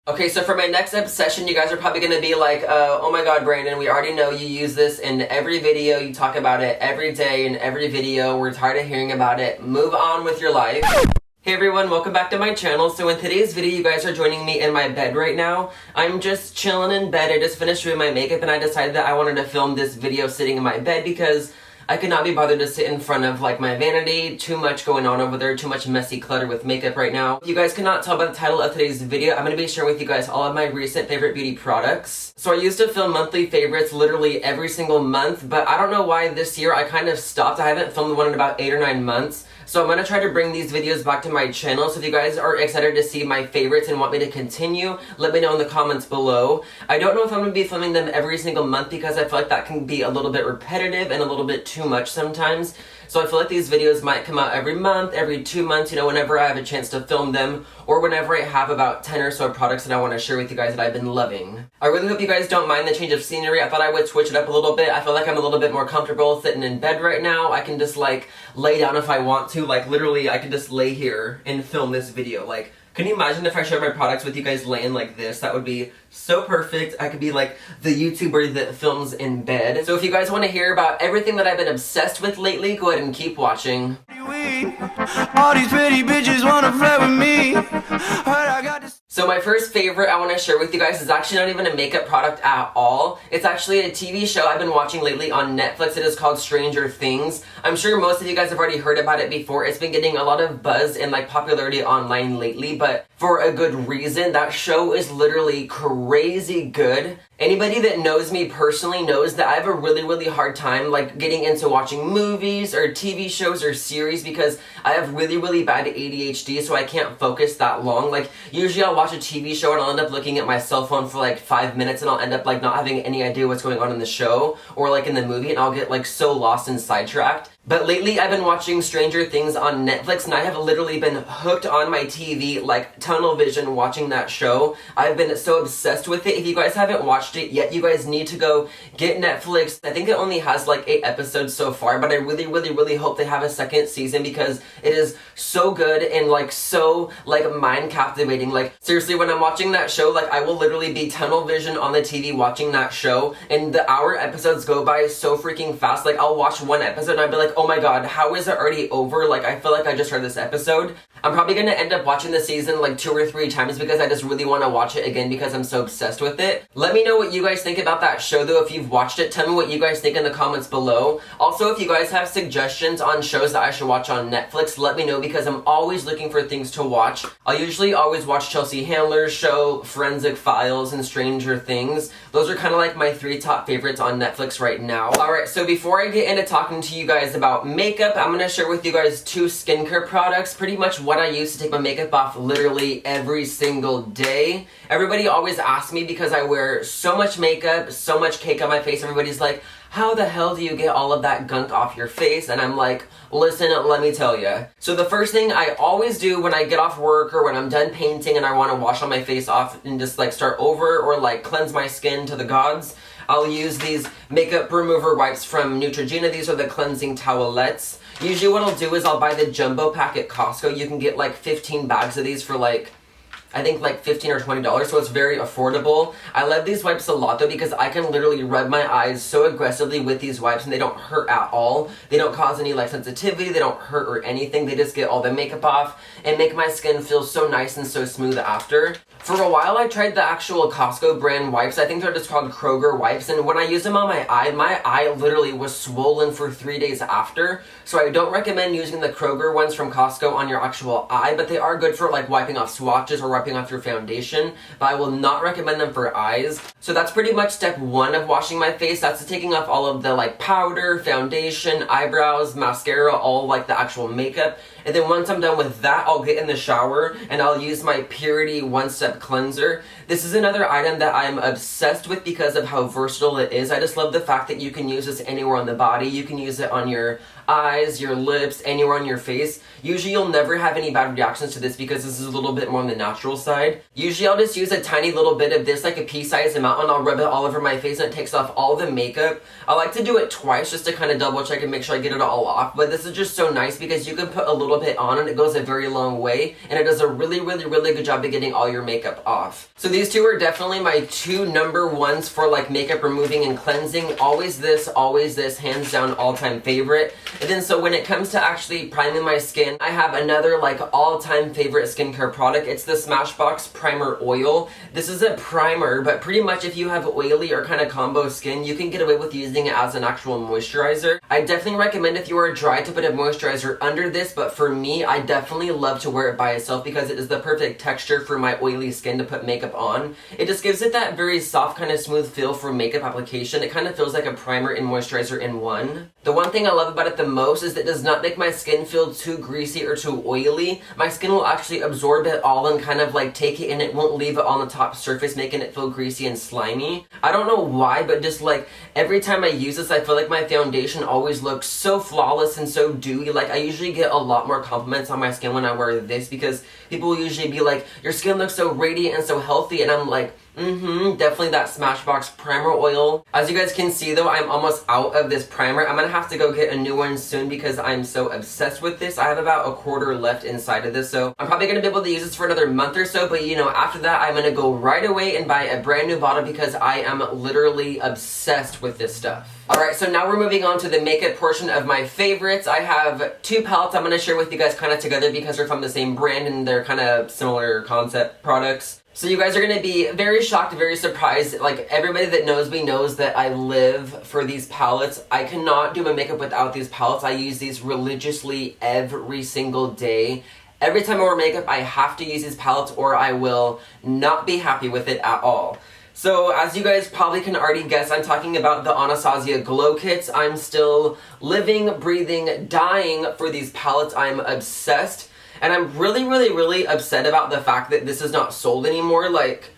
Okay, so for my next obsession, you guys are probably gonna be like, oh my god, Brandon, we already know you use this in every video, you talk about it every day in every video, we're tired of hearing about it, move on with your life. Hey everyone, welcome back to my channel. So in today's video, you guys are joining me in my bed right now. I'm just chilling in bed. I just finished doing my makeup and I decided that I wanted to film this video sitting in my bed because I could not be bothered to sit in front of like my vanity. Too much going on over there, too much messy clutter with makeup right now. If you guys cannot tell by the title of today's video, I'm going to be sharing with you guys all of my recent favorite beauty products. So I used to film monthly favorites literally every single month, but I don't know why this year I kind of stopped. I haven't filmed one in about 8 or 9 months. So I'm going to try to bring these videos back to my channel. So if you guys are excited to see my favorites and want me to continue, let me know in the comments below. I don't know if I'm going to be filming them every single month because I feel like that can be a little bit repetitive and a little bit too much sometimes. So I feel like these videos might come out every month, every 2 months, you know, whenever I have a chance to film them, or whenever I have about 10 or so products that I want to share with you guys that I've been loving. I really hope you guys don't mind the change of scenery. I thought I would switch it up a little bit. I feel like I'm a little bit more comfortable sitting in bed right now. I can just like lay down if I want to, like literally I can just lay here and film this video. Like, can you imagine if I shared my products with you guys laying like this? That would be so perfect. I could be like the YouTuber that films in bed. So if you guys want to hear about everything that I've been obsessed with lately, go ahead and keep watching. All these pretty bitches wanna flirt with me. So my first favorite I want to share with you guys is actually not even a makeup product at all. It's actually a TV show I've been watching lately on Netflix. It is called Stranger Things. I'm sure most of you guys have already heard about it before. It's been getting a lot of buzz and like popularity online lately, but for a good reason. That show is literally crazy good. Anybody that knows me personally knows that I have a really hard time like getting into watching movies or TV shows or series because I have really bad ADHD, so I can't focus that long. Like usually I'll watch a TV show and I'll end up looking at my cell phone for like 5 minutes and I'll end up like not having any idea what's going on in the show or like in the movie, and I'll get like so lost and sidetracked. But lately I've been watching Stranger Things on Netflix and I have literally been hooked on my TV, like tunnel vision watching that show. I've been so obsessed with it. If you guys haven't watched it yet, you guys need to go get Netflix. I think it only has like 8 episodes so far, but I really hope they have a second season because it is so good and like so like mind captivating. Like seriously, when I'm watching that show, like I will literally be tunnel vision on the TV watching that show, and the hour episodes go by so freaking fast. Like I'll watch one episode and I'll be like, oh my god, how is it already over? Like I feel like I just heard this episode. I'm probably gonna end up watching the season like 2 or 3 times because I just really want to watch it again because I'm so obsessed with it. Let me know what you guys think about that show though if you've watched it. Tell me what you guys think in the comments below. Also, if you guys have suggestions on shows that I should watch on Netflix, let me know because I'm always looking for things to watch. I'll usually always watch Chelsea Handler's show, Forensic Files, and Stranger Things. Those are kind of like my 3 top favorites on Netflix right now. Alright, so before I get into talking to you guys about makeup, I'm going to share with you guys 2 skincare products. Pretty much what I use to take my makeup off literally every single day. Everybody always asks me because I wear so much makeup, so much cake on my face. Everybody's like, how the hell do you get all of that gunk off your face? And I'm like, listen, let me tell you. So the first thing I always do when I get off work or when I'm done painting and I want to wash all my face off and just like start over or like cleanse my skin to the gods, I'll use these makeup remover wipes from Neutrogena. These are the cleansing towelettes. Usually what I'll do is I'll buy the jumbo pack at Costco. You can get like 15 bags of these for like, I think like $15 or $20, so it's very affordable. I love these wipes a lot though because I can literally rub my eyes so aggressively with these wipes and they don't hurt at all. They don't cause any like sensitivity, they don't hurt or anything. They just get all the makeup off and make my skin feel so nice and so smooth after. For a while I tried the actual Costco brand wipes. I think they're just called Kroger wipes, and when I used them on my eye literally was swollen for 3 days after. So I don't recommend using the Kroger ones from Costco on your actual eye, but they are good for like wiping off swatches or wiping off your foundation, but I will not recommend them for eyes. So that's pretty much step 1 of washing my face. That's taking off all of the like powder, foundation, eyebrows, mascara, all like the actual makeup. And then once I'm done with that, I'll get in the shower and I'll use my Purity one-step cleanser. This is another item that I'm obsessed with because of how versatile it is. I just love the fact that you can use this anywhere on the body. You can use it on your eyes, your lips, anywhere on your face. Usually you'll never have any bad reactions to this because this is a little bit more on the natural side. Usually I'll just use a tiny little bit of this, like a pea-sized amount, and I'll rub it all over my face and it takes off all the makeup. I like to do it twice just to kind of double check and make sure I get it all off, but this is just so nice because you can put a little little bit on and it goes a very long way, and it does a really good job of getting all your makeup off. So these two are definitely my two number ones for like makeup removing and cleansing. Always this, hands down all-time favorite. And then so when it comes to actually priming my skin, I have another like all-time favorite skincare product. It's the Smashbox Primer Oil. This is a primer, but pretty much if you have oily or kind of combo skin, you can get away with using it as an actual moisturizer. I definitely recommend if you are dry to put a moisturizer under this, but for me, I definitely love to wear it by itself because it is the perfect texture for my oily skin to put makeup on. It just gives it that very soft kind of smooth feel for makeup application. It kind of feels like a primer and moisturizer in one. The one thing I love about it the most is that it does not make my skin feel too greasy or too oily. My skin will actually absorb it all and kind of like take it, and it won't leave it on the top surface making it feel greasy and slimy. I don't know why, but just like every time I use this, I feel like my foundation always looks so flawless and so dewy. Like I usually get a lot more compliments on my skin when I wear this because people will usually be like, your skin looks so radiant and so healthy, and I'm like, definitely that Smashbox Primer Oil. As you guys can see though, I'm almost out of this primer. I'm gonna have to go get a new one soon because I'm so obsessed with this. I have about a quarter left inside of this, so I'm probably gonna be able to use this for another month or so, but you know, after that, I'm gonna go right away and buy a brand new bottle because I am literally obsessed with this stuff. Alright, so now we're moving on to the makeup portion of my favorites. I have two palettes I'm gonna share with you guys kind of together because they're from the same brand and they're kind of similar concept products. So you guys are going to be very shocked, very surprised. Like, everybody that knows me knows that I live for these palettes. I cannot do my makeup without these palettes. I use these religiously every single day. Every time I wear makeup, I have to use these palettes or I will not be happy with it at all. So, as you guys probably can already guess, I'm talking about the Anastasia Glow Kits. I'm still living, breathing, dying for these palettes. I'm obsessed. And I'm really upset about the fact that this is not sold anymore. Like,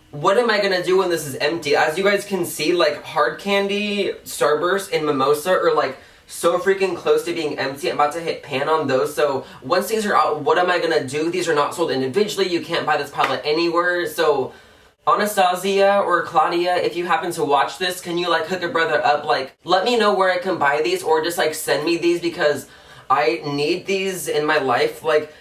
what am I gonna do when this is empty? As you guys can see, like, Hard Candy, Starburst, and Mimosa are, like, so freaking close to being empty. I'm about to hit pan on those. So, once these are out, what am I gonna do? These are not sold individually. You can't buy this palette anywhere. So, Anastasia or Claudia, if you happen to watch this, can you, like, hook a brother up? Like, let me know where I can buy these or just, like, send me these because I need these in my life. Like,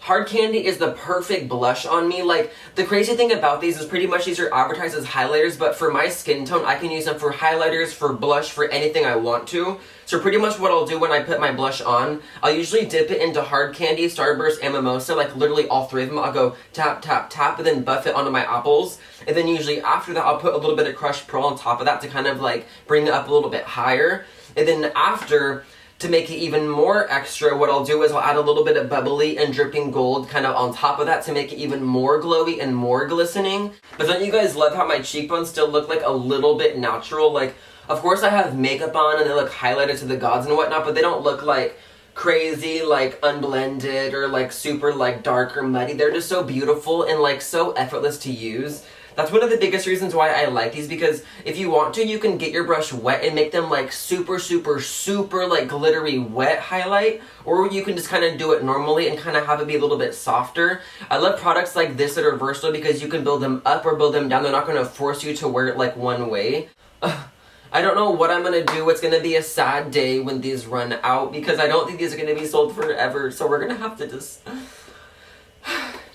Hard Candy is the perfect blush on me. Like, the crazy thing about these is pretty much these are advertised as highlighters, but for my skin tone, I can use them for highlighters, for blush, for anything I want to. So pretty much what I'll do when I put my blush on, I'll usually dip it into Hard Candy, Starburst, and Mimosa, like literally all three of them. I'll go tap, tap, tap, and then buff it onto my apples. And then usually after that, I'll put a little bit of crushed pearl on top of that to kind of like bring it up a little bit higher. And then after, to make it even more extra, what I'll do is I'll add a little bit of bubbly and dripping gold kind of on top of that to make it even more glowy and more glistening. But don't you guys love how my cheekbones still look like a little bit natural? Like, of course I have makeup on and they look highlighted to the gods and whatnot, but they don't look like crazy, like unblended or like super like dark or muddy. They're just so beautiful and like so effortless to use. That's one of the biggest reasons why I like these, because if you want to, you can get your brush wet and make them like super like glittery wet highlight, or you can just kind of do it normally and kind of have it be a little bit softer. I love products like this that are versatile because you can build them up or build them down. They're not going to force you to wear it like one way. I don't know what I'm going to do. It's going to be a sad day when these run out because I don't think these are going to be sold forever, so we're going to have to just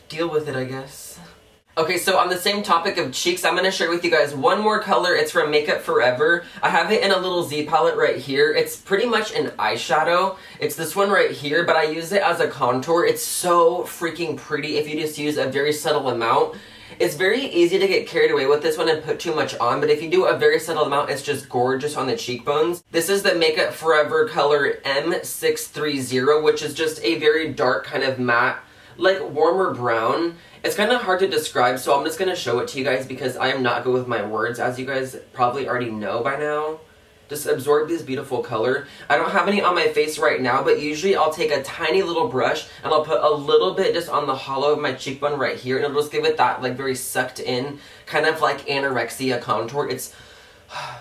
deal with it, I guess. Okay, so on the same topic of cheeks, I'm going to share with you guys one more color. It's from Makeup Forever. I have it in a little Z palette right here. It's pretty much an eyeshadow. It's this one right here, but I use it as a contour. It's so freaking pretty if you just use a very subtle amount. It's very easy to get carried away with this one and put too much on, but if you do a very subtle amount, it's just gorgeous on the cheekbones. This is the Makeup Forever color M630, which is just a very dark kind of matte, like warmer brown. It's kind of hard to describe, so I'm just going to show it to you guys because I am not good with my words, as you guys probably already know by now. Just absorb this beautiful color. I don't have any on my face right now, but usually I'll take a tiny little brush and I'll put a little bit just on the hollow of my cheekbone right here, and it'll just give it that like very sucked in, kind of like anorexia contour. It's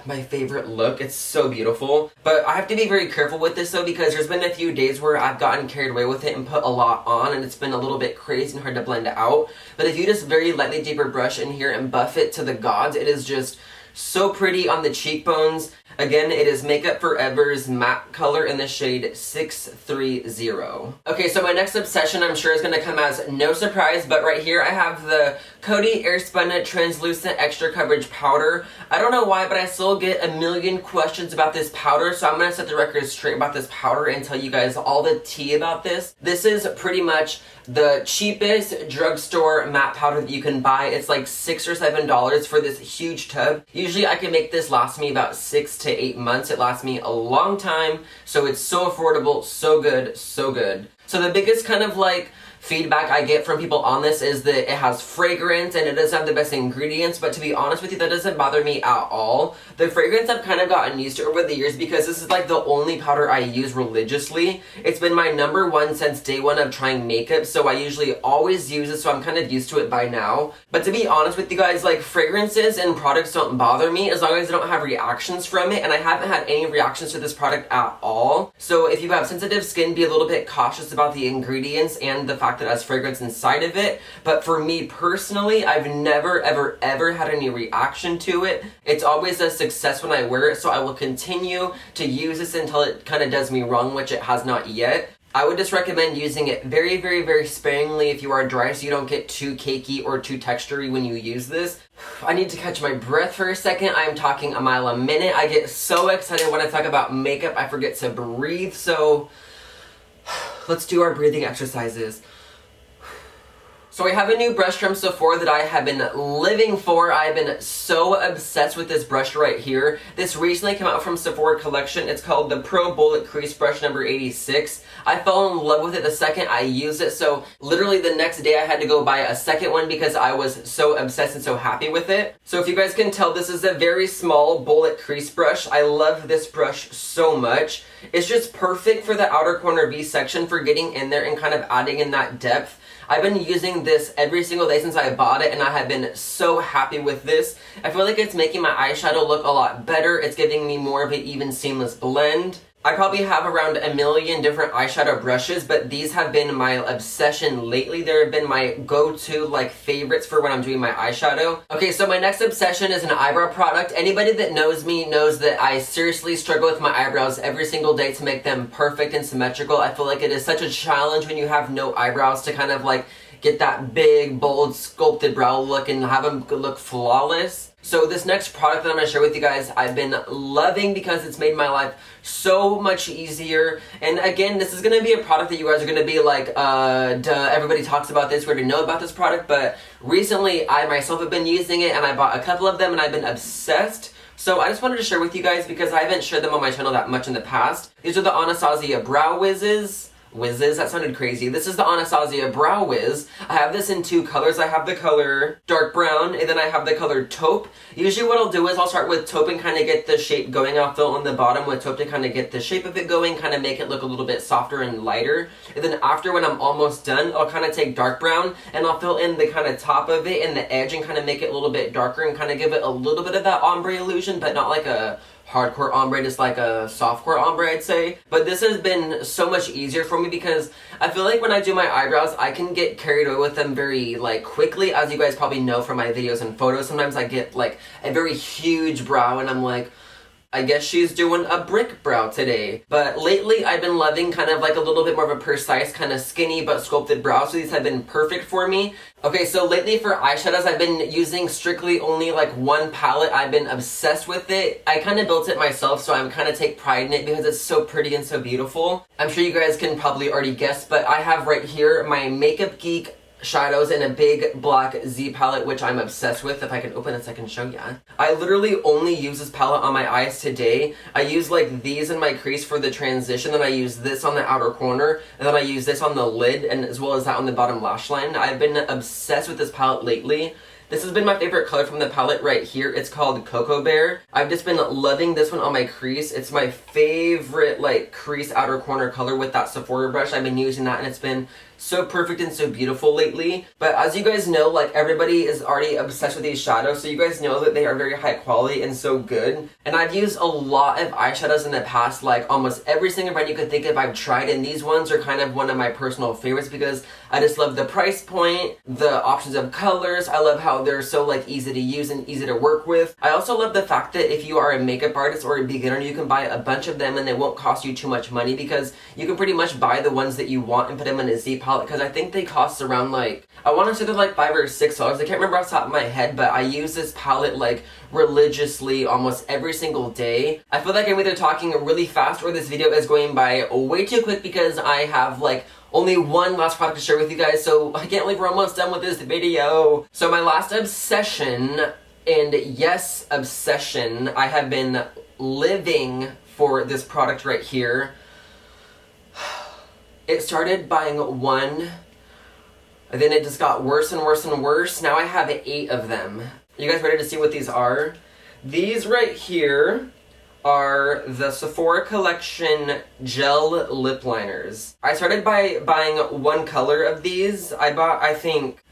my favorite look. It's so beautiful. But I have to be very careful with this though, because there's been a few days where I've gotten carried away with it and put a lot on, and it's been a little bit crazy and hard to blend it out. But if you just very lightly dip your brush in here and buff it to the gods, it is just so pretty on the cheekbones. Again, it is Makeup Forever's matte color in the shade 630. Okay, so my next obsession I'm sure is going to come as no surprise, but right here I have the Coty Airspun Translucent Extra Coverage Powder. I don't know why, but I still get a million questions about this powder, so I'm going to set the record straight about this powder and tell you guys all the tea about this. This is pretty much the cheapest drugstore matte powder that you can buy. It's like $6 or $7 for this huge tub. Usually I can make this last me about 6 to 8 months. It lasts me a long time, so it's so affordable, so good, so good. So the biggest kind of like feedback I get from people on this is that it has fragrance and it doesn't have the best ingredients, but to be honest with you, that doesn't bother me at all. The fragrance I've kind of gotten used to over the years because this is like the only powder I use religiously. It's been my number one since day one of trying makeup, so I usually always use it, so I'm kind of used to it by now. But to be honest with you guys, like fragrances and products don't bother me as long as I don't have reactions from it, and I haven't had any reactions to this product at all. So if you have sensitive skin, be a little bit cautious about the ingredients and the fact that it has fragrance inside of it. But for me personally, I've never ever had any reaction to it. It's always a success when I wear it, so I will continue to use this until it kind of does me wrong, which it has not yet. I would just recommend using it very sparingly if you are dry, so you don't get too cakey or too textury when you use this. I need to catch my breath for a second. I am talking a mile a minute. I get so excited when I talk about makeup, I forget to breathe, so let's do our breathing exercises. So I have a new brush from Sephora that I have been living for. I've been so obsessed with this brush right here. This recently came out from Sephora collection. It's called the Pro Bullet Crease Brush number 86. I fell in love with it the second I used it, so literally the next day I had to go buy a second one because I was so obsessed and so happy with it. So if you guys can tell, this is a very small bullet crease brush. I love this brush so much. It's just perfect for the outer corner V section for getting in there and kind of adding in that depth. I've been using this every single day since I bought it, and I have been so happy with this. I feel like it's making my eyeshadow look a lot better. It's giving me more of an even seamless blend. I probably have around a million different eyeshadow brushes, but these have been my obsession lately. They have been my go-to like favorites for when I'm doing my eyeshadow. Okay, so my next obsession is an eyebrow product. Anybody that knows me knows that I seriously struggle with my eyebrows every single day to make them perfect and symmetrical. I feel like it is such a challenge when you have no eyebrows to kind of like get that big, bold, sculpted brow look and have them look flawless. So this next product that I'm going to share with you guys, I've been loving because it's made my life so much easier. And again, this is going to be a product that you guys are going to be like, duh, everybody talks about this, we already know about this product. But recently, I myself have been using it and I bought a couple of them and I've been obsessed. So I just wanted to share with you guys because I haven't shared them on my channel that much in the past. These are the Anastasia Brow Whizzes. Whizzes? That sounded crazy. This is the Anastasia Brow Wiz. I have this in two colors. I have the color dark brown, and then I have the color taupe. Usually what I'll do is I'll start with taupe and kind of get the shape going. I'll fill in the bottom with taupe to kind of get the shape of it going, kind of make it look a little bit softer and lighter. And then after, when I'm almost done, I'll kind of take dark brown and I'll fill in the kind of top of it and the edge and kind of make it a little bit darker and kind of give it a little bit of that ombre illusion, but not like a hardcore ombre, just like a softcore ombre, I'd say. But this has been so much easier for me because I feel like when I do my eyebrows, I can get carried away with them very like quickly. As you guys probably know from my videos and photos, sometimes I get like a very huge brow and I'm like, I guess she's doing a brick brow today. But lately I've been loving kind of like a little bit more of a precise, kind of skinny but sculpted brow, so these have been perfect for me. Okay, so lately for eyeshadows, I've been using strictly only like one palette. I've been obsessed with it. I kind of built it myself, so I'm kind of take pride in it because it's so pretty and so beautiful. I'm sure you guys can probably already guess, but I have right here my Makeup Geek shadows in a big black Z palette, which I'm obsessed with. If I can open this, I can show you. I literally only use this palette on my eyes today. I use like these in my crease for the transition, then I use this on the outer corner, and then I use this on the lid, and as well as that on the bottom lash line. I've been obsessed with this palette lately. This has been my favorite color from the palette right here. It's called Cocoa Bear. I've just been loving this one on my crease. It's my favorite like crease outer corner color with that Sephora brush. I've been using that and it's been so perfect and so beautiful lately. But as you guys know, like everybody is already obsessed with these shadows, so you guys know that they are very high quality and so good. And I've used a lot of eyeshadows in the past, like almost every single brand you could think of I've tried, and these ones are kind of one of my personal favorites because I just love the price point, the options of colors. I love how they're so like easy to use and easy to work with. I also love the fact that if you are a makeup artist or a beginner, you can buy a bunch of them and they won't cost you too much money because you can pretty much buy the ones that you want and put them in a Z palette, because I think they cost around like, I want to say they're like $5 or $6. I can't remember off the top of my head, but I use this palette like religiously almost every single day. I feel like I'm either talking really fast or this video is going by way too quick because I have like only one last product to share with you guys, so I can't believe we're almost done with this video. So my last obsession, and yes, obsession, I have been living for this product right here. It started buying one, and then it just got worse and worse and worse. Now I have 8 of them. You guys ready to see what these are? These right here are the Sephora Collection Gel Lip Liners. I started by buying one color of these. I bought,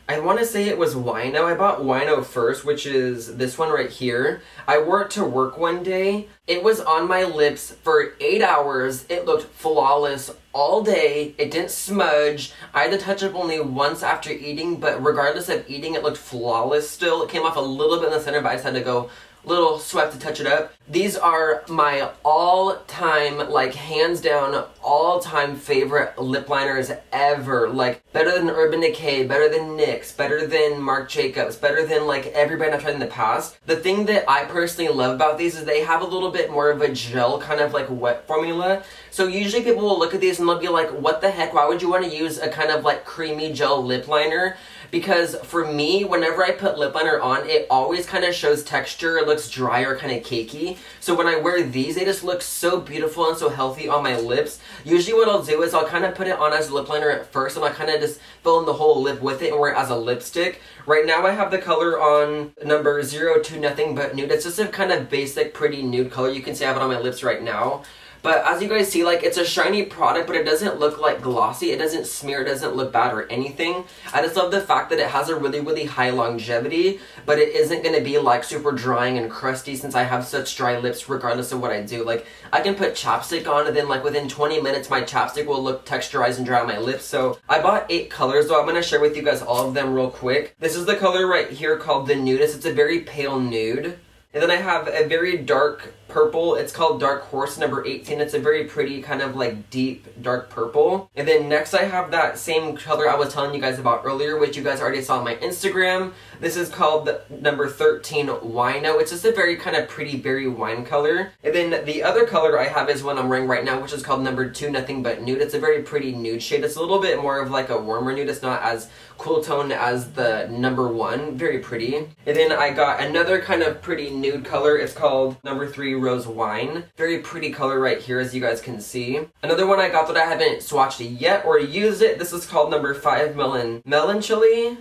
I want to say it was Wino. I bought Wino first, which is this one right here. I wore it to work one day. It was on my lips for 8 hours. It looked flawless all day. It didn't smudge. I had to touch up only once after eating, but regardless of eating, it looked flawless still. It came off a little bit in the center, but I just had to go little swipe to touch it up. These are my all-time, like hands down, all-time favorite lip liners ever. Like better than Urban Decay, better than NYX, better than Marc Jacobs, better than like every brand I've tried in the past. The thing that I personally love about these is they have a little bit more of a gel kind of like wet formula. So usually people will look at these and they'll be like, what the heck, why would you want to use a kind of like creamy gel lip liner? Because for me, whenever I put lip liner on, it always kind of shows texture. It looks dry or kind of cakey. So when I wear these, they just look so beautiful and so healthy on my lips. Usually what I'll do is I'll kind of put it on as a lip liner at first, and I'll kind of just fill in the whole lip with it and wear it as a lipstick. Right now I have the color on number 02 Nothing But Nude. It's just a kind of basic, pretty nude color. You can see I have it on my lips right now. But as you guys see, like, it's a shiny product, but it doesn't look like glossy. It doesn't smear, it doesn't look bad or anything. I just love the fact that it has a really, really high longevity, but it isn't going to be like super drying and crusty since I have such dry lips regardless of what I do. Like, I can put chapstick on and then like within 20 minutes my chapstick will look texturized and dry on my lips. So I bought 8 colors, so I'm going to share with you guys all of them real quick. This is the color right here called the Nudist. It's a very pale nude. And then I have a very dark purple. It's called Dark Horse number 18. It's a very pretty kind of like deep dark purple. And then next I have that same color I was telling you guys about earlier, which you guys already saw on my Instagram. This is called number 13 Wino. It's just a very kind of pretty berry wine color. And then the other color I have is one I'm wearing right now, which is called number 2 Nothing But Nude. It's a very pretty nude shade. It's a little bit more of like a warmer nude. It's not as cool tone as the number 1. Very pretty. And then I got another kind of pretty nude color. It's called number 3 Rose Wine. Very pretty color right here, as you guys can see. Another one I got that I haven't swatched yet or used it. This is called number 5 Melon Chili.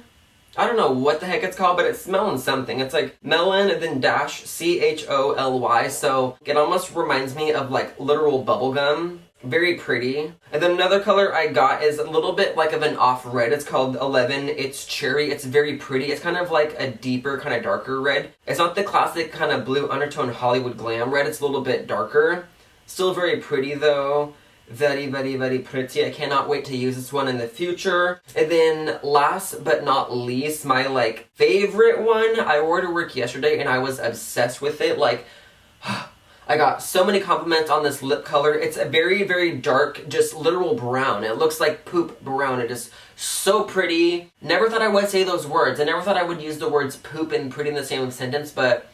I don't know what the heck it's called, but it's smelling something. It's like melon and then dash CHOLY. So it almost reminds me of like literal bubblegum. Very pretty. And then another color I got is a little bit like of an off red. It's called 11. It's cherry. It's very pretty. It's kind of like a deeper, kind of darker red. It's not the classic kind of blue undertone Hollywood glam red. It's a little bit darker. Still very pretty though. Very, very, very pretty. I cannot wait to use this one in the future. And then last but not least, my like favorite one. I wore to work yesterday and I was obsessed with it. Like, I got so many compliments on this lip color. It's a very, very dark, just literal brown. It looks like poop brown. It is so pretty. Never thought I would say those words. I never thought I would use the words poop and pretty in the same sentence, but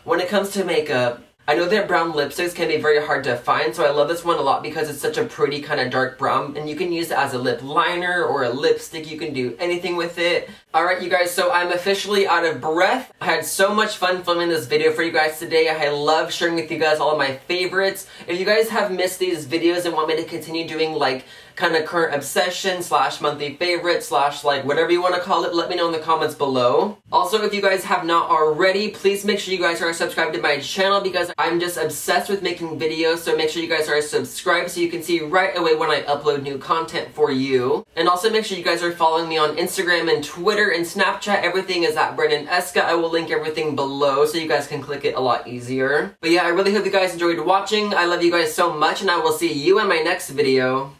when it comes to makeup, I know that brown lipsticks can be very hard to find, so I love this one a lot because it's such a pretty kind of dark brown, and you can use it as a lip liner or a lipstick. You can do anything with it. Alright you guys, so I'm officially out of breath. I had so much fun filming this video for you guys today. I love sharing with you guys all of my favorites. If you guys have missed these videos and want me to continue doing like kind of current obsession slash monthly favorite slash like whatever you want to call it, let me know in the comments below. Also, if you guys have not already, please make sure you guys are subscribed to my channel because I'm just obsessed with making videos, so make sure you guys are subscribed so you can see right away when I upload new content for you. And also make sure you guys are following me on Instagram and Twitter and Snapchat. Everything is at Eska. I will link everything below so you guys can click it a lot easier. But yeah, I really hope you guys enjoyed watching. I love you guys so much, and I will see you in my next video.